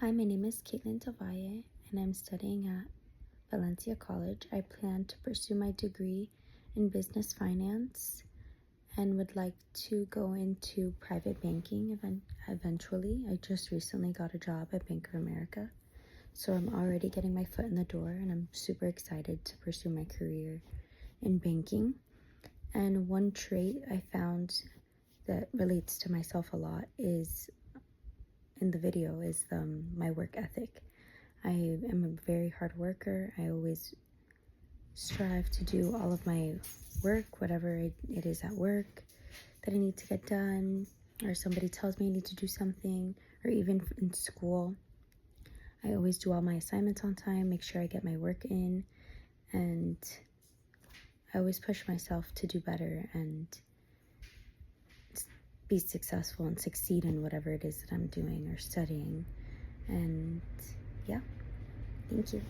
Hi, my name is Caitlin Tavaye, and I'm studying at Valencia College. I plan to pursue my degree in business finance and would like to go into private banking eventually. I just recently got a job at Bank of America, so I'm already getting my foot in the door, and I'm super excited to pursue my career in banking. And one trait I found that relates to myself a lot is in the video is my work ethic. I am a very hard worker. I always strive to do all of my work, whatever it is at work that I need to get done, or somebody tells me I need to do something, or even in school. I always do all my assignments on time, make sure I get my work in, and I always push myself to do better and be successful and succeed in whatever it is that I'm doing or studying. And yeah, thank you.